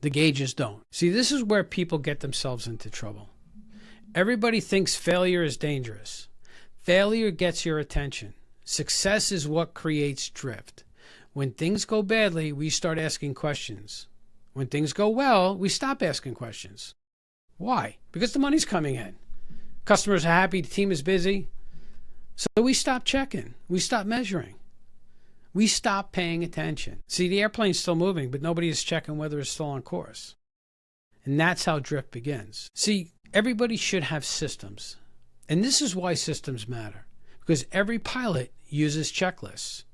The gauges don't. See, this is where people get themselves into trouble. Everybody thinks failure is dangerous. Failure gets your attention. Success is what creates drift. When things go badly, we start asking questions. When things go well, we stop asking questions. Why? Because the money's coming in. Customers are happy, the team is busy. So we stop checking. We stop measuring. We stop paying attention. See, the airplane's still moving, but nobody is checking whether it's still on course. And that's how drift begins. See, everybody should have systems. And this is why systems matter. Because every pilot uses checklists.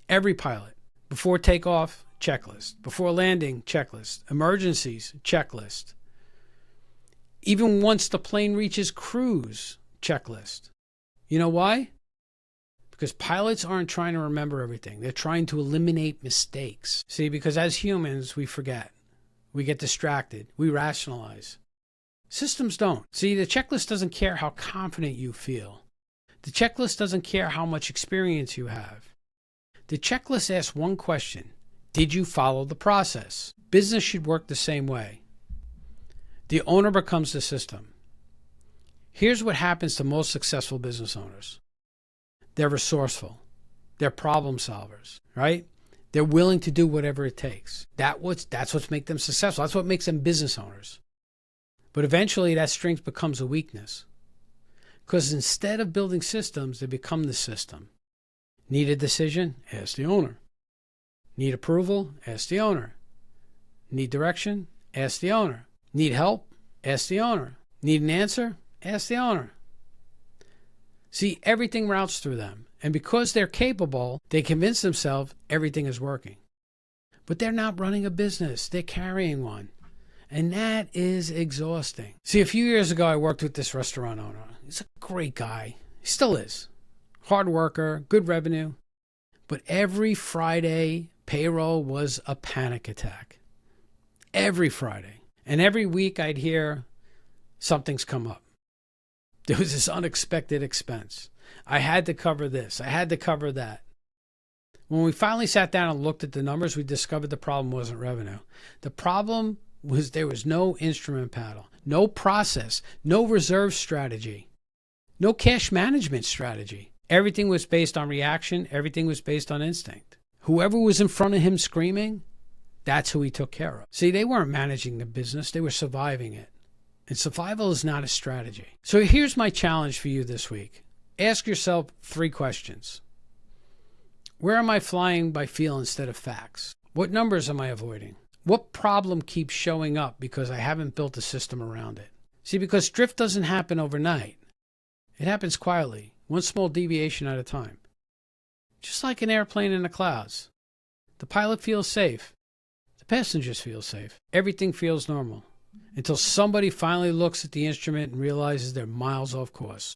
Every pilot. Before takeoff, checklist. Before landing, checklist. Emergencies, checklist. Even once the plane reaches cruise, checklist. You know why? Because pilots aren't trying to remember everything. They're trying to eliminate mistakes. See, because as humans, we forget. We get distracted. We rationalize. Systems don't. See, the checklist doesn't care how confident you feel. The checklist doesn't care how much experience you have. The checklist asks one question. Did you follow the process? Business should work the same way. The owner becomes the system. Here's what happens to most successful business owners. They're resourceful. They're problem solvers, right? They're willing to do whatever it takes. That's what makes them successful. That's what makes them business owners. But eventually that strength becomes a weakness. Because instead of building systems, they become the system. Need a decision? Ask the owner. Need approval? Ask the owner. Need direction? Ask the owner. Need help? Ask the owner. Need an answer? Ask the owner. See, everything routes through them. And because they're capable, they convince themselves everything is working. But they're not running a business. They're carrying one. And that is exhausting. See, a few years ago, I worked with this restaurant owner. He's a great guy. He still is. Hard worker, good revenue. But every Friday, payroll was a panic attack. Every Friday. And every week I'd hear something's come up. There was this unexpected expense. I had to cover this. I had to cover that. When we finally sat down and looked at the numbers, we discovered the problem wasn't revenue. The problem was there was no instrument panel, no process, no reserve strategy, no cash management strategy. Everything was based on reaction. Everything was based on instinct. Whoever was in front of him screaming, that's who he took care of. See, they weren't managing the business. They were surviving it. And survival is not a strategy. So here's my challenge for you this week. Ask yourself 3 questions. Where am I flying by feel instead of facts? What numbers am I avoiding? What problem keeps showing up because I haven't built a system around it? See, because drift doesn't happen overnight. It happens quietly, one small deviation at a time. Just like an airplane in the clouds. The pilot feels safe. The passengers feel safe. Everything feels normal. Until somebody finally looks at the instrument and realizes they're miles off course.